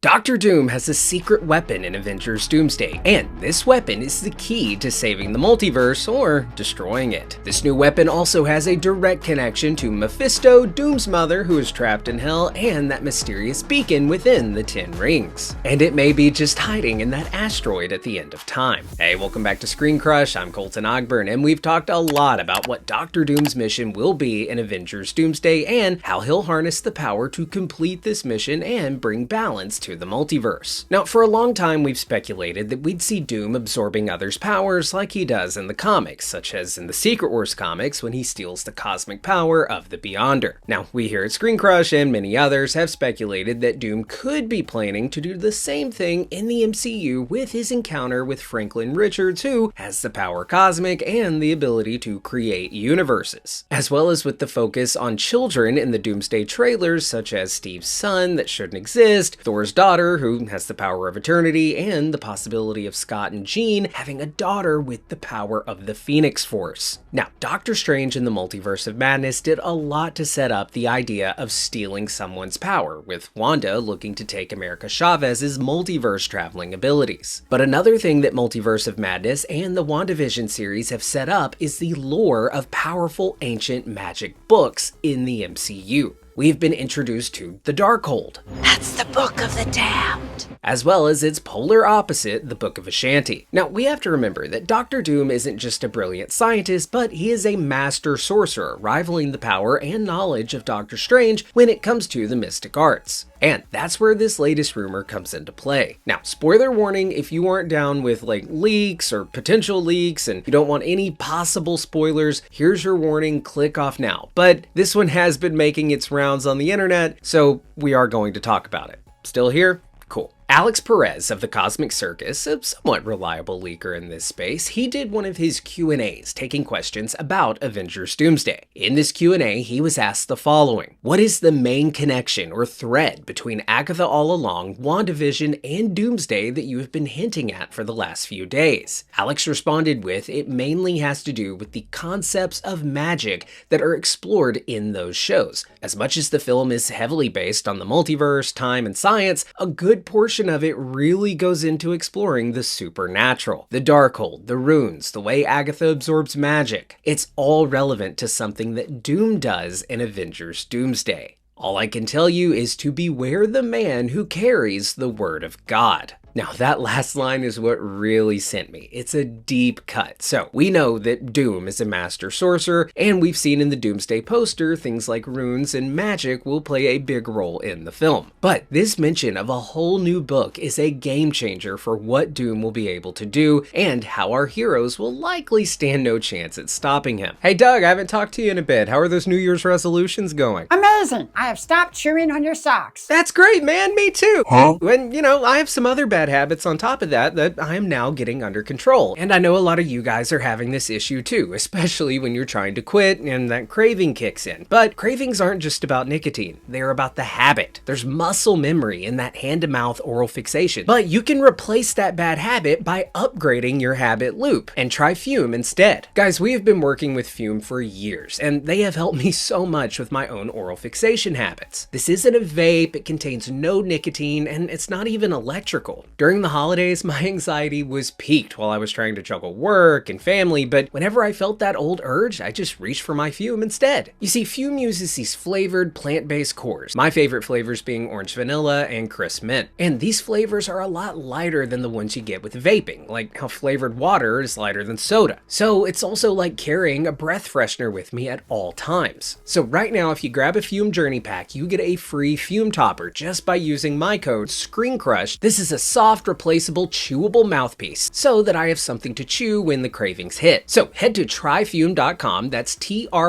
Doctor Doom has a secret weapon in Avengers Doomsday, and this weapon is the key to saving the multiverse or destroying it. This new weapon also has a direct connection to Mephisto, Doom's mother, who is trapped in hell, and that mysterious beacon within the 10 Rings. And it may be just hiding in that asteroid at the end of time. Hey, welcome back to ScreenCrush, I'm Colton Ogburn, and we've talked a lot about what Doctor Doom's mission will be in Avengers Doomsday and how he'll harness the power to complete this mission and bring balance to the multiverse. Now, for a long time we've speculated that we'd see Doom absorbing others' powers like he does in the comics, such as in the Secret Wars comics when he steals the cosmic power of the Beyonder. Now, we here at ScreenCrush and many others have speculated that Doom could be planning to do the same thing in the MCU with his encounter with Franklin Richards, who has the power cosmic and the ability to create universes, as well as with the focus on children in the Doomsday trailers, such as Steve's son that shouldn't exist, Thor's daughter who has the power of eternity, and the possibility of Scott and Jean having a daughter with the power of the Phoenix Force. Now, Doctor Strange in the Multiverse of Madness did a lot to set up the idea of stealing someone's power, with Wanda looking to take America Chavez's multiverse traveling abilities. But another thing that Multiverse of Madness and the WandaVision series have set up is the lore of powerful ancient magic books in the MCU. We've been introduced to the Darkhold. That's the Book of the Damned. As well as its polar opposite, the Book of Ashanti. Now, we have to remember that Doctor Doom isn't just a brilliant scientist, but he is a master sorcerer, rivaling the power and knowledge of Doctor Strange when it comes to the mystic arts. And that's where this latest rumor comes into play. Now, spoiler warning, if you aren't down with leaks or potential leaks and you don't want any possible spoilers, here's your warning, click off now. But this one has been making its rounds on the internet, so we are going to talk about it. Still here? Cool. Alex Perez of the Cosmic Circus, a somewhat reliable leaker in this space, he did one of his Q&As taking questions about Avengers Doomsday. In this Q&A, he was asked the following: what is the main connection or thread between Agatha All Along, WandaVision, and Doomsday that you have been hinting at for the last few days? Alex responded with, it mainly has to do with the concepts of magic that are explored in those shows. As much as the film is heavily based on the multiverse, time, and science, a good portion of it really goes into exploring the supernatural, the Darkhold, the runes, the way Agatha absorbs magic. It's all relevant to something that Doom does in Avengers Doomsday. All I can tell you is to beware the man who carries the word of God. Now, that last line is what really sent me. It's a deep cut. So, we know that Doom is a master sorcerer, and we've seen in the Doomsday poster things like runes and magic will play a big role in the film. But this mention of a whole new book is a game changer for what Doom will be able to do, and how our heroes will likely stand no chance at stopping him. Hey Doug, I haven't talked to you in a bit. How are those New Year's resolutions going? Amazing! I have stopped chewing on your socks. That's great, man. Me too. Huh? And, I have some other bad habits on top of that I am now getting under control. And I know a lot of you guys are having this issue too, especially when you're trying to quit and that craving kicks in. But cravings aren't just about nicotine. They're about the habit. There's muscle memory in that hand-to-mouth oral fixation. But you can replace that bad habit by upgrading your habit loop and try Fume instead. Guys, we have been working with Fume for years, and they have helped me so much with my own oral fixation habits. This isn't a vape, it contains no nicotine, and it's not even electrical. During the holidays, my anxiety was peaked while I was trying to juggle work and family, but whenever I felt that old urge, I just reached for my Fume instead. You see, Fume uses these flavored plant-based cores, my favorite flavors being orange vanilla and crisp mint. And these flavors are a lot lighter than the ones you get with vaping, like how flavored water is lighter than soda. So it's also like carrying a breath freshener with me at all times. So right now, if you grab a Fume Journey Pack, you get a free Fume Topper just by using my code ScreenCrush. This is a soft, replaceable, chewable mouthpiece so that I have something to chew when the cravings hit. So head to tryfume.com, that's tryfum.com,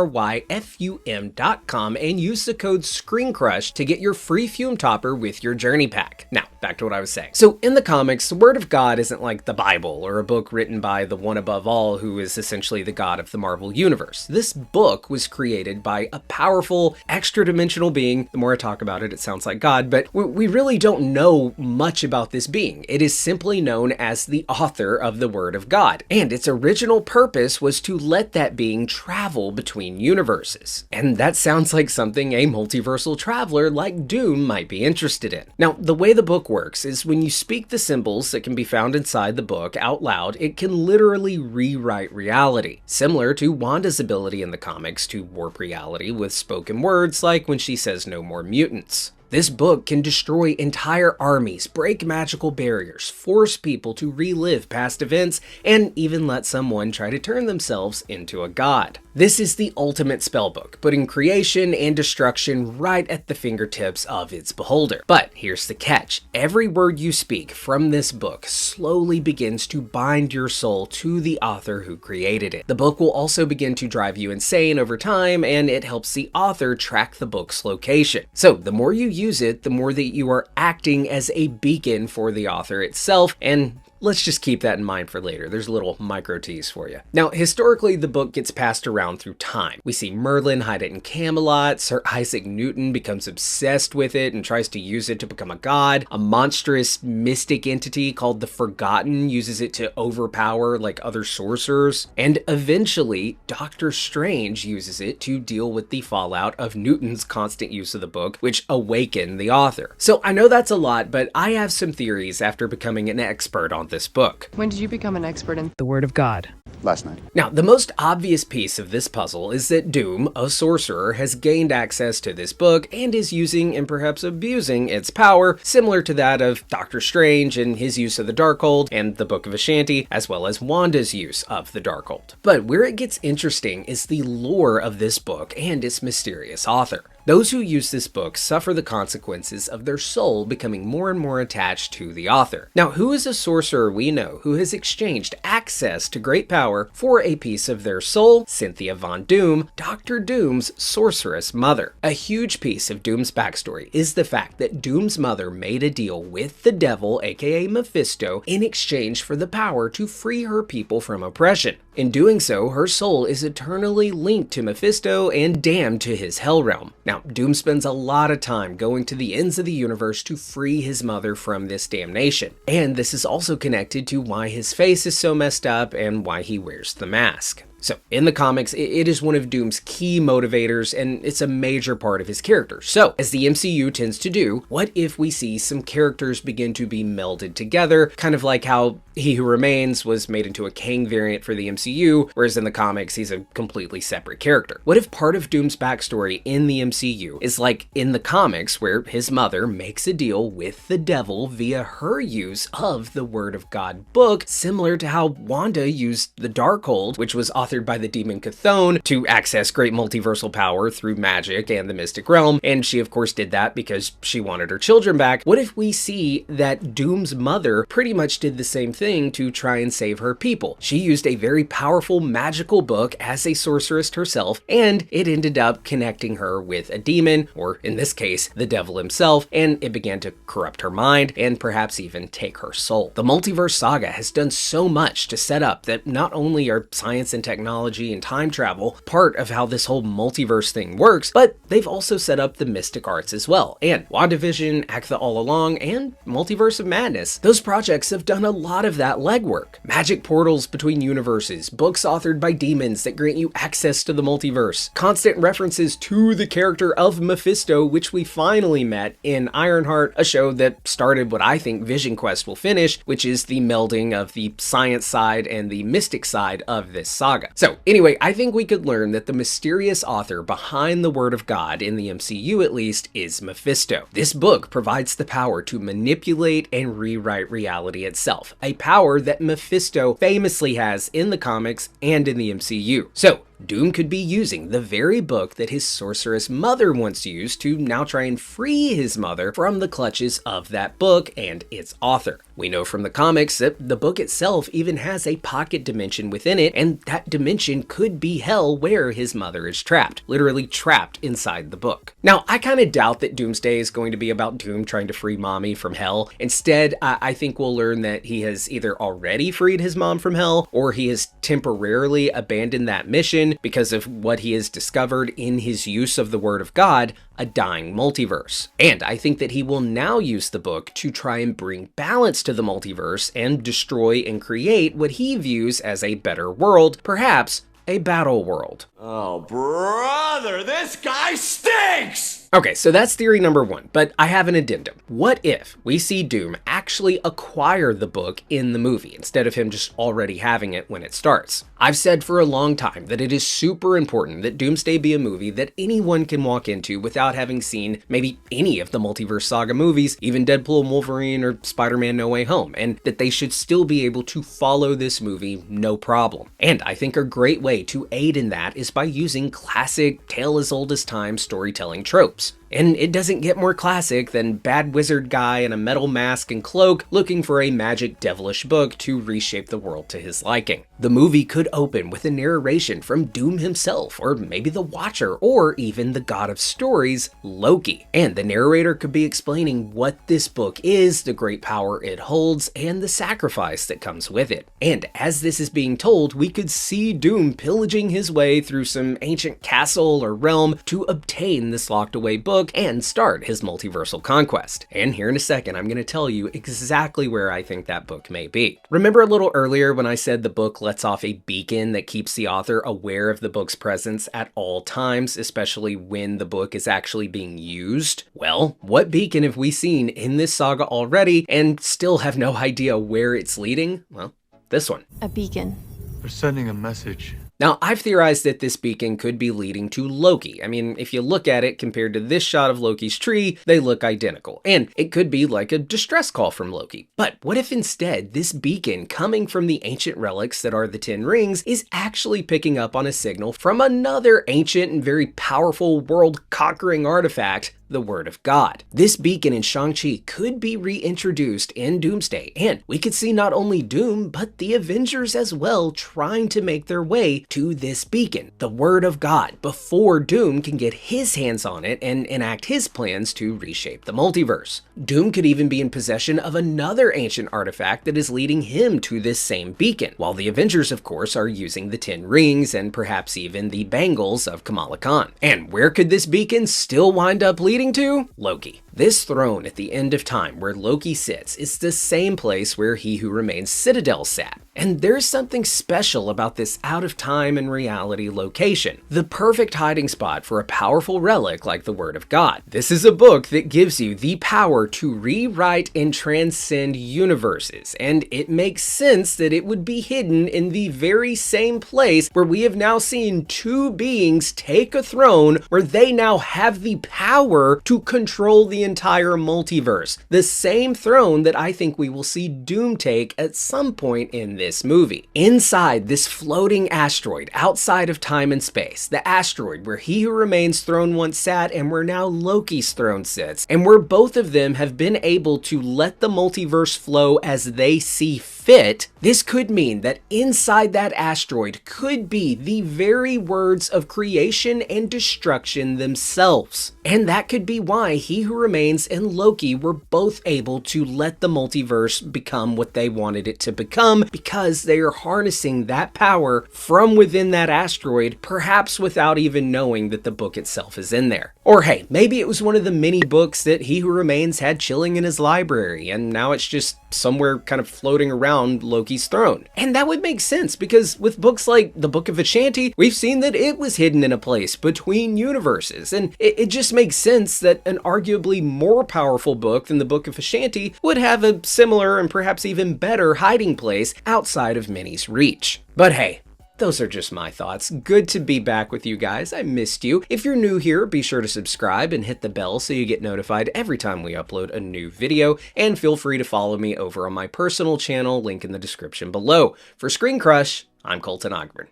and use the code ScreenCrush to get your free Fume Topper with your Journey Pack. Now, back to what I was saying. So in the comics, the Word of God isn't like the Bible or a book written by the one above all who is essentially the god of the Marvel Universe. This book was created by a powerful, extra-dimensional being. The more I talk about it, it sounds like God, but we really don't know much about this being. being. It is simply known as the author of the Word of God, and its original purpose was to let that being travel between universes. And that sounds like something a multiversal traveler like Doom might be interested in. Now, the way the book works is when you speak the symbols that can be found inside the book out loud, it can literally rewrite reality, similar to Wanda's ability in the comics to warp reality with spoken words like when she says no more mutants. This book can destroy entire armies, break magical barriers, force people to relive past events, and even let someone try to turn themselves into a god. This is the ultimate spellbook, putting creation and destruction right at the fingertips of its beholder. But here's the catch. Every word you speak from this book slowly begins to bind your soul to the author who created it. The book will also begin to drive you insane over time, and it helps the author track the book's location. So the more you use it, the more that you are acting as a beacon for the author itself, and let's just keep that in mind for later. There's a little micro tease for you. Now, historically, the book gets passed around through time. We see Merlin hide it in Camelot, Sir Isaac Newton becomes obsessed with it and tries to use it to become a god. A monstrous mystic entity called the Forgotten uses it to overpower like other sorcerers. And eventually, Doctor Strange uses it to deal with the fallout of Newton's constant use of the book, which awakened the author. So I know that's a lot, but I have some theories after becoming an expert on this book. When did you become an expert in the Word of God? Last night. Now, the most obvious piece of this puzzle is that Doom, a sorcerer, has gained access to this book and is using and perhaps abusing its power, similar to that of Doctor Strange and his use of the Darkhold and the Book of Ashanti, as well as Wanda's use of the Darkhold. But where it gets interesting is the lore of this book and its mysterious author. Those who use this book suffer the consequences of their soul becoming more and more attached to the author. Now, who is a sorcerer we know who has exchanged access to great power for a piece of their soul? Cynthia Von Doom, Dr. Doom's sorceress mother. A huge piece of Doom's backstory is the fact that Doom's mother made a deal with the devil, aka Mephisto, in exchange for the power to free her people from oppression. In doing so, her soul is eternally linked to Mephisto and damned to his hell realm. Now, Doom spends a lot of time going to the ends of the universe to free his mother from this damnation. And this is also connected to why his face is so messed up and why he wears the mask. So, in the comics, it is one of Doom's key motivators, and it's a major part of his character. So, as the MCU tends to do, what if we see some characters begin to be melded together, kind of like how He Who Remains was made into a Kang variant for the MCU, whereas in the comics, he's a completely separate character? What if part of Doom's backstory in the MCU is like in the comics, where his mother makes a deal with the devil via her use of the Word of God book, similar to how Wanda used the Darkhold, which was authored by the demon Chthon, to access great multiversal power through magic and the mystic realm, and she of course did that because she wanted her children back. What if we see that Doom's mother pretty much did the same thing to try and save her people? She used a very powerful magical book as a sorceress herself, and it ended up connecting her with a demon, or in this case, the devil himself, and it began to corrupt her mind and perhaps even take her soul. The multiverse saga has done so much to set up that not only are science and technology and time travel part of how this whole multiverse thing works, but they've also set up the mystic arts as well, and WandaVision, Agatha All Along, and Multiverse of Madness. Those projects have done a lot of that legwork. Magic portals between universes, books authored by demons that grant you access to the multiverse, constant references to the character of Mephisto, which we finally met in Ironheart, a show that started what I think Vision Quest will finish, which is the melding of the science side and the mystic side of this saga. So anyway, I think we could learn that the mysterious author behind the Word of God, in the MCU at least, is Mephisto. This book provides the power to manipulate and rewrite reality itself, a power that Mephisto famously has in the comics and in the MCU. So Doom could be using the very book that his sorceress mother once used to now try and free his mother from the clutches of that book and its author. We know from the comics that the book itself even has a pocket dimension within it, and that dimension could be hell where his mother is trapped, literally trapped inside the book. Now, I kind of doubt that Doomsday is going to be about Doom trying to free mommy from hell. Instead, I think we'll learn that he has either already freed his mom from hell, or he has temporarily abandoned that mission in, because of what he has discovered in his use of the Word of God, a dying multiverse. And I think that he will now use the book to try and bring balance to the multiverse and destroy and create what he views as a better world, perhaps a battle world. Oh, brother, this guy stinks! Okay, so that's theory number one, but I have an addendum. What if we see Doom actually acquire the book in the movie, instead of him just already having it when it starts? I've said for a long time that it is super important that Doomsday be a movie that anyone can walk into without having seen maybe any of the Multiverse Saga movies, even Deadpool and Wolverine or Spider-Man No Way Home, and that they should still be able to follow this movie no problem. And I think a great way to aid in that is by using classic, tale as old as time storytelling tropes. And it doesn't get more classic than bad wizard guy in a metal mask and cloak looking for a magic devilish book to reshape the world to his liking. The movie could open with a narration from Doom himself, or maybe the Watcher, or even the god of stories, Loki. And the narrator could be explaining what this book is, the great power it holds, and the sacrifice that comes with it. And as this is being told, we could see Doom pillaging his way through some ancient castle or realm to obtain this locked away book and start his multiversal conquest. And here in a second, I'm going to tell you exactly where I think that book may be. Remember a little earlier when I said the book lets off a beacon that keeps the author aware of the book's presence at all times, especially when the book is actually being used? Well, what beacon have we seen in this saga already and still have no idea where it's leading? Well, this one. A beacon. They're sending a message. Now, I've theorized that this beacon could be leading to Loki. I mean, if you look at it compared to this shot of Loki's tree, they look identical. And it could be like a distress call from Loki. But what if instead this beacon coming from the ancient relics that are the 10 rings is actually picking up on a signal from another ancient and very powerful world-conquering artifact, the Word of God? This beacon in Shang-Chi could be reintroduced in Doomsday, and we could see not only Doom, but the Avengers as well trying to make their way to this beacon, the Word of God, before Doom can get his hands on it and enact his plans to reshape the multiverse. Doom could even be in possession of another ancient artifact that is leading him to this same beacon, while the Avengers, of course, are using the 10 rings and perhaps even the bangles of Kamala Khan. And where could this beacon still wind up leading to? Loki. This throne at the end of time where Loki sits is the same place where He Who Remains Citadel sat. And there's something special about this out of time and reality location. The perfect hiding spot for a powerful relic like the Word of God. This is a book that gives you the power to rewrite and transcend universes. And it makes sense that it would be hidden in the very same place where we have now seen two beings take a throne where they now have the power to control the entire multiverse. The same throne that I think we will see Doom take at some point in this movie. Inside this floating asteroid outside of time and space, the asteroid where He Who Remains throne once sat and where now Loki's throne sits, and where both of them have been able to let the multiverse flow as they see fit, this could mean that inside that asteroid could be the very words of creation and destruction themselves. And that could be why He Who Remains and Loki were both able to let the multiverse become what they wanted it to become, because they are harnessing that power from within that asteroid, perhaps without even knowing that the book itself is in there. Or hey, maybe it was one of the many books that He Who Remains had chilling in his library, and now it's just somewhere kind of floating around Loki's throne. And that would make sense, because with books like the Book of Ashanti, we've seen that it was hidden in a place between universes, and it just makes sense that an arguably more powerful book than the Book of Ashanti would have a similar and perhaps even better hiding place outside of Minnie's reach. But hey, those are just my thoughts. Good to be back with you guys. I missed you. If you're new here, be sure to subscribe and hit the bell so you get notified every time we upload a new video. And feel free to follow me over on my personal channel, link in the description below. For ScreenCrush, I'm Colton Ogburn.